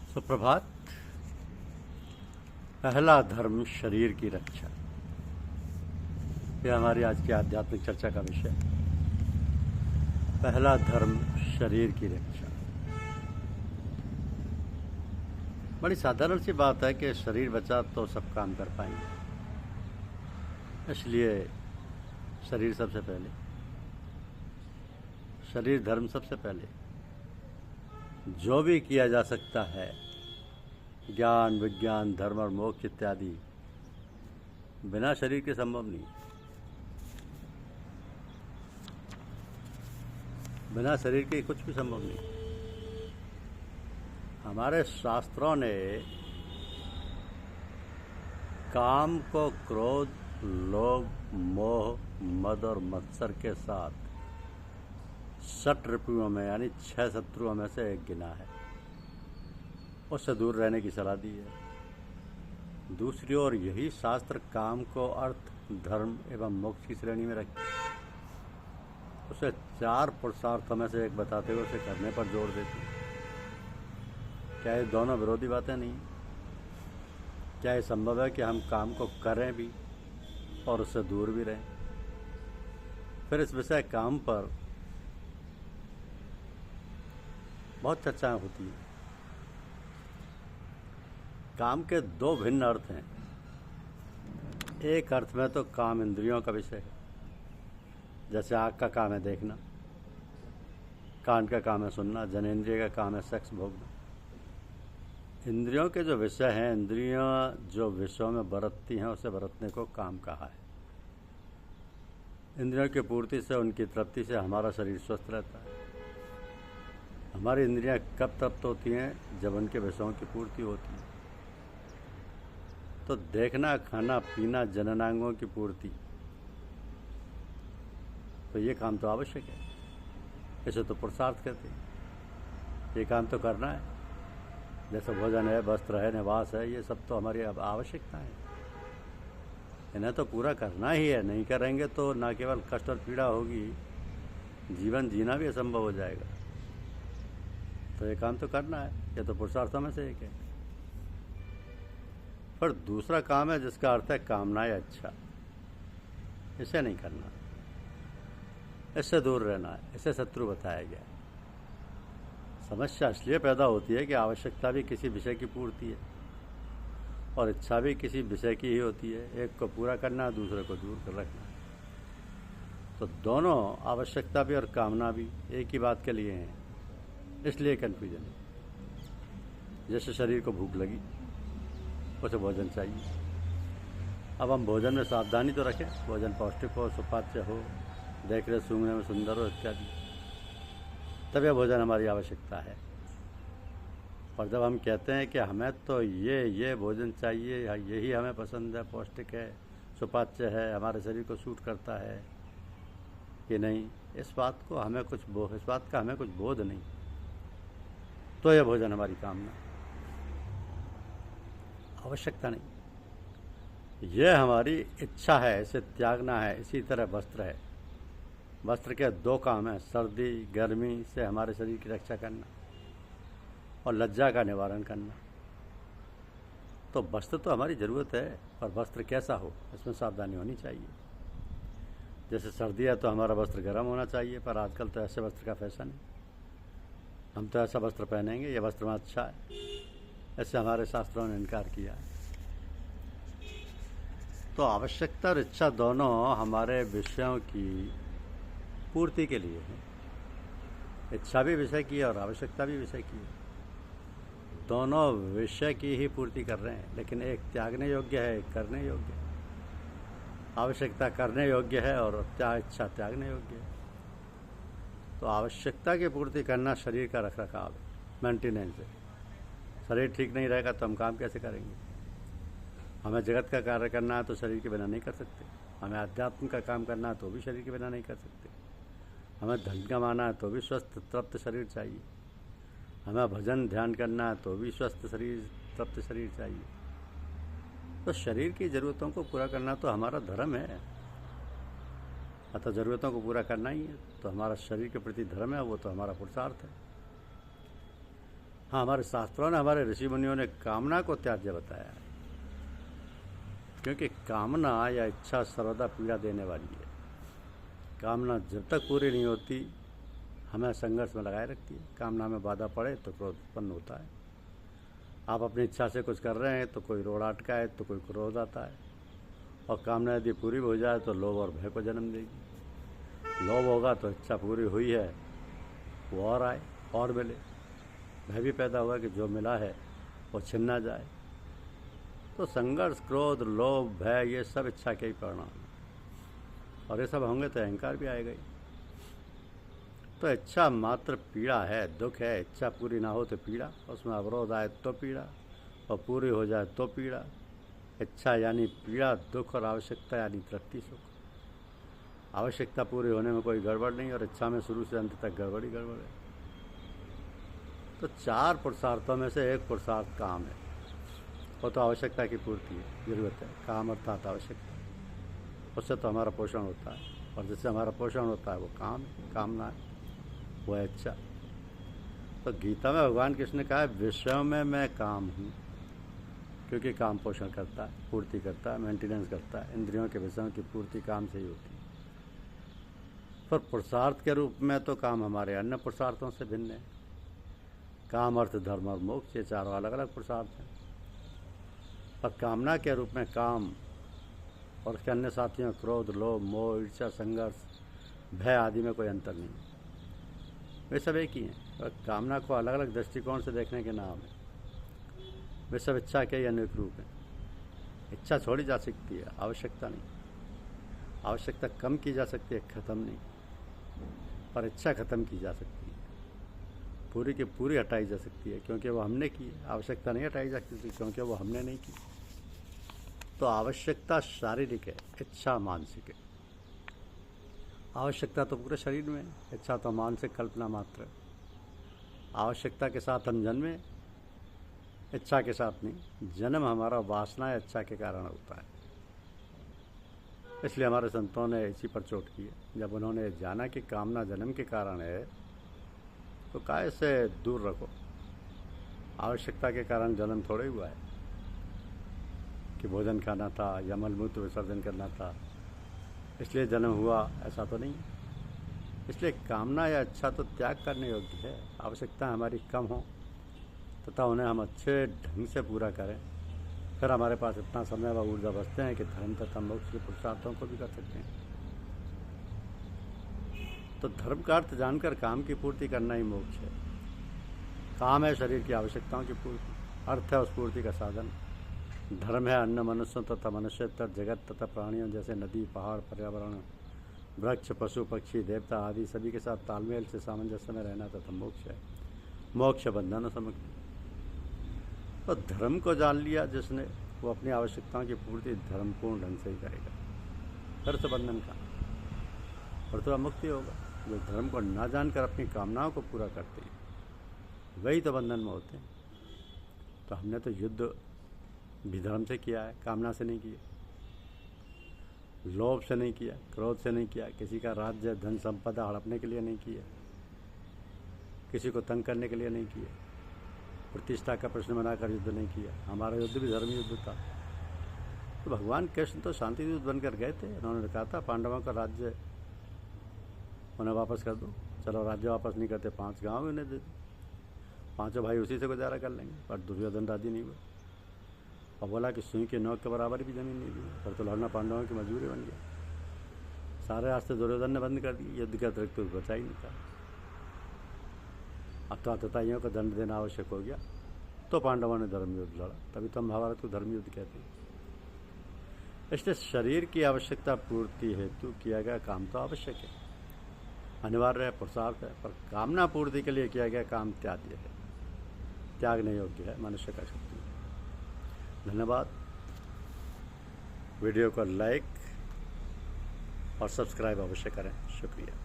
सुप्रभात। पहला धर्म शरीर की रक्षा, यह हमारी आज की आध्यात्मिक चर्चा का विषय। पहला धर्म शरीर की रक्षा। बड़ी साधारण सी बात है कि शरीर बचा तो सब काम कर पाएंगे, इसलिए शरीर सबसे पहले, शरीर धर्म सबसे पहले। जो भी किया जा सकता है, ज्ञान, विज्ञान, धर्म और मोक्ष इत्यादि, बिना शरीर के संभव नहीं। बिना शरीर के कुछ भी संभव नहीं। हमारे शास्त्रों ने काम को क्रोध, लोभ, मोह, मद और मत्सर के साथ 6 रिपुओं में यानी 6 शत्रुओं में से एक गिना है। उससे दूर रहने की सलाह दी है। दूसरी ओर यही शास्त्र काम को अर्थ, धर्म एवं मोक्ष की श्रेणी में रखते, उसे 4 पुरुषार्थों में से एक बताते हुए उसे करने पर जोर देते। क्या ये दोनों विरोधी बातें नहीं? क्या ये संभव है कि हम काम को करें भी और उससे दूर भी रहें? फिर इस विषय काम पर बहुत चर्चाएं होती हैं। काम के 2 भिन्न अर्थ हैं। एक अर्थ में तो काम इंद्रियों का विषय है, जैसे आँख का काम है देखना, कान का काम है सुनना, जनेंद्रिय का काम है सेक्स भोगना। इंद्रियों के जो विषय हैं, इंद्रियां जो विषयों में बरतती हैं, उसे बरतने को काम कहा है। इंद्रियों की पूर्ति से, उनकी तृप्ति से हमारा शरीर स्वस्थ रहता है। हमारी इंद्रियां कब तृप्त होती हैं? जब उनके विषयों की पूर्ति होती है। तो देखना, खाना, पीना, जननांगों की पूर्ति, तो ये काम तो आवश्यक है। इसे तो पुरुषार्थ कहते हैं। ये काम तो करना है। जैसे भोजन है, वस्त्र है, निवास है, ये सब तो हमारी अब आवश्यकता है। इन्हें तो पूरा करना ही है। नहीं करेंगे तो न केवल कष्ट और पीड़ा होगी, जीवन जीना भी असंभव हो जाएगा। तो ये काम तो करना है। ये तो पुरुषार्थों में से एक है। पर दूसरा काम है जिसका अर्थ है कामना या इच्छा। इसे नहीं करना, इससे दूर रहना है, इसे शत्रु बताया गया है। समस्या इसलिए पैदा होती है कि आवश्यकता भी किसी विषय की पूर्ति है और इच्छा भी किसी विषय की ही होती है। एक को पूरा करना है, दूसरे को दूर कर रखना है। तो दोनों, आवश्यकता भी और कामना भी, एक ही बात के लिए हैं, इसलिए कन्फ्यूजन है। जैसे शरीर को भूख लगी, उसे भोजन चाहिए। अब हम भोजन में सावधानी तो रखें, भोजन पौष्टिक हो, सुपाच्य हो, देखने सूंघने में सुंदर हो इत्यादि, तब यह भोजन हमारी आवश्यकता है। और जब हम कहते हैं कि हमें तो ये भोजन चाहिए, यही हमें पसंद है, पौष्टिक है, सुपाच्य है, हमारे शरीर को सूट करता है कि नहीं, इस बात का हमें कुछ बोध नहीं, तो यह भोजन हमारी कामना, आवश्यकता नहीं। यह हमारी इच्छा है, इसे त्यागना है। इसी तरह वस्त्र है। वस्त्र के 2 काम हैं, सर्दी गर्मी से हमारे शरीर की रक्षा करना और लज्जा का निवारण करना। तो वस्त्र तो हमारी ज़रूरत है, पर वस्त्र कैसा हो, इसमें सावधानी होनी चाहिए। जैसे सर्दी है तो हमारा वस्त्र गर्म होना चाहिए, पर आजकल तो ऐसे वस्त्र का फैशन है। हम तो ऐसा वस्त्र पहनेंगे, ये वस्त्र में अच्छा है, ऐसे हमारे शास्त्रों ने इनकार किया है। तो आवश्यकता और इच्छा दोनों हमारे विषयों की पूर्ति के लिए है। इच्छा भी विषय की है और आवश्यकता भी विषय की है। दोनों विषय की ही पूर्ति कर रहे हैं, लेकिन एक त्यागने योग्य है, एक करने योग्य है। आवश्यकता करने योग्य है और इच्छा त्यागने योग्य है। तो आवश्यकता की पूर्ति करना शरीर का रखरखाव है, मेंटेनेंस है। शरीर ठीक नहीं रहेगा तो हम काम कैसे करेंगे? हमें जगत का कार्य करना है तो शरीर के बिना नहीं कर सकते। हमें अध्यात्म का काम करना है तो भी शरीर के बिना नहीं कर सकते। हमें धन कमाना है तो भी स्वस्थ तृप्त शरीर चाहिए। हमें भजन ध्यान करना है तो भी स्वस्थ शरीर, तृप्त शरीर चाहिए। तो शरीर की ज़रूरतों को पूरा करना तो हमारा धर्म है। अतः ज़रूरतों को पूरा करना ही है, तो हमारा शरीर के प्रति धर्म है, वो तो हमारा पुरुषार्थ है। हाँ, हमारे शास्त्रों ने, हमारे ऋषि मुनियों ने कामना को त्याज्य बताया है, क्योंकि कामना या इच्छा सर्वदा पीड़ा देने वाली है। कामना जब तक पूरी नहीं होती हमें संघर्ष में लगाए रखती है। कामना में बाधा पड़े तो क्रोध उत्पन्न होता है। आप अपनी इच्छा से कुछ कर रहे हैं तो कोई रोड़ा अटकाए तो कोई क्रोध आता है, और कामना यदि पूरी हो जाए तो लोभ और भय को जन्म देगी। लोभ होगा तो इच्छा पूरी हुई है वो और आए और मिले। भय भी पैदा होगा कि जो मिला है वो छिन ना जाए। तो संघर्ष, क्रोध, लोभ, भय ये सब इच्छा के ही परिणाम हैं, और ये सब होंगे तो अहंकार भी आएगा ही। तो इच्छा मात्र पीड़ा है, दुख है। इच्छा पूरी ना हो तो पीड़ा, उसमें अवरोध आए तो पीड़ा, और पूरी हो जाए तो पीड़ा। इच्छा यानी पीड़ा, दुख, और आवश्यकता यानी तृप्ति, सुख। आवश्यकता पूरी होने में कोई गड़बड़ नहीं, और इच्छा में शुरू से अंत तक गड़बड़ ही गड़बड़ है। तो 4 पुरुषार्थों में से एक पुरुषार्थ काम है, वो तो आवश्यकता की पूर्ति है, जरूरत है। काम अर्थात आवश्यकता, उससे तो हमारा पोषण होता है, और जिससे हमारा पोषण होता है वो काम है, कामना है, वो है इच्छा। तो गीता में भगवान कृष्ण ने कहा है विषयों में मैं काम हूँ, क्योंकि काम पोषण करता है, पूर्ति करता है, मेंटेनेंस करता है। इंद्रियों के विषयों की पूर्ति काम से ही होती है। पर पुरुषार्थ के रूप में तो काम हमारे अन्य पुरुषार्थों से भिन्न है। काम, अर्थ, धर्म और मोक्ष, ये चारों अलग अलग पुरुषार्थ हैं। पर कामना के रूप में काम और उसके अन्य साथियों क्रोध, लोभ, मोह, ईर्ष्या, संघर्ष, भय आदि में कोई अंतर नहीं है, वे सब एक ही हैं। और कामना को अलग अलग दृष्टिकोण से देखने के नाम है। वे सब इच्छा के ही अनेक रूप हैं। इच्छा छोड़ी जा सकती है, आवश्यकता नहीं। आवश्यकता कम की जा सकती है, ख़त्म नहीं। पर इच्छा ख़त्म की जा सकती है, पूरी की पूरी हटाई जा सकती है, क्योंकि वो हमने की है। आवश्यकता नहीं हटाई जा सकती क्योंकि वो हमने नहीं की। तो आवश्यकता शारीरिक है, इच्छा मानसिक है। आवश्यकता तो पूरे शरीर में है, इच्छा तो मानसिक कल्पना मात्र है। आवश्यकता के साथ हम जन्मे, इच्छा के साथ नहीं। जन्म हमारा वासना या इच्छा के कारण होता है। इसलिए हमारे संतों ने इसी पर चोट की है। जब उन्होंने जाना कि कामना जन्म के कारण है तो काय से दूर रखो। आवश्यकता के कारण जन्म थोड़े हुआ है कि भोजन खाना था या मलमूत्र विसर्जन करना था इसलिए जन्म हुआ, ऐसा तो नहीं। इसलिए कामना या इच्छा तो त्याग करने योग्य है। आवश्यकता हमारी कम हो तथा उन्हें हम अच्छे ढंग से पूरा करें, फिर हमारे पास इतना समय व ऊर्जा बचते हैं कि धर्म तथा मोक्ष के पुरुषार्थों को भी कर सकते हैं। तो धर्म का अर्थ जानकर काम की पूर्ति करना ही मोक्ष है। काम है शरीर की आवश्यकताओं की पूर्ति, अर्थ है उस पूर्ति का साधन। धर्म है अन्य मनुष्यों तथा मनुष्यतर जगत तथा प्राणियों जैसे नदी, पहाड़, पर्यावरण, वृक्ष, पशु, पक्षी, देवता आदि सभी के साथ तालमेल से सामंजस्य में रहना तथा मोक्ष है। मोक्ष बंधन और मुक्ति। तो धर्म को जान लिया जिसने, वो अपनी आवश्यकताओं की पूर्ति धर्मपूर्ण ढंग से ही करेगा, फिर तो बंधन का, और तो मुक्ति होगा। जो धर्म को ना जानकर अपनी कामनाओं को पूरा करते हैं वही तो बंधन में होते हैं। तो हमने तो युद्ध भी धर्म से किया है, कामना से नहीं किया, लोभ से नहीं किया, क्रोध से नहीं किया, किसी का राज्य, धन, संपदा हड़पने के लिए नहीं किया, किसी को तंग करने के लिए नहीं किया, प्रतिष्ठा का प्रश्न बनाकर युद्ध नहीं किया। हमारा युद्ध भी धर्म युद्ध था। तो भगवान कृष्ण तो शांति दूत बनकर गए थे। उन्होंने कहा था पांडवों का राज्य उन्हें वापस कर दो। चलो राज्य वापस नहीं करते, 5 गांव उन्हें दे दो, 5 भाई उसी से गुजारा कर लेंगे। पर दुर्योधन राजी नहीं हुआ और बोला कि सुई के नोक के बराबर भी ज़मीन नहीं दी। पर तो लड़ना पांडवों की मजबूरी बन गया। सारे रास्ते दुर्योधन ने बंद कर दिए, युद्ध के अतिरिक्त तो बचा ही नहीं था। अब तो आतताइयों को दंड देना आवश्यक हो गया, तो पांडवों ने धर्म युद्ध लड़ा। तभी तो हम महाभारत को धर्म युद्ध कहते हैं। इसलिए शरीर की आवश्यकता पूर्ति हेतु किया गया काम तो आवश्यक है, अनिवार्य है, पुरुषार्थ है। पर कामना पूर्ति के लिए किया गया काम त्याज्य है, त्यागने योग्य है, मनुष्य का शक्ति है। धन्यवाद। वीडियो को लाइक और सब्सक्राइब अवश्य करें। शुक्रिया।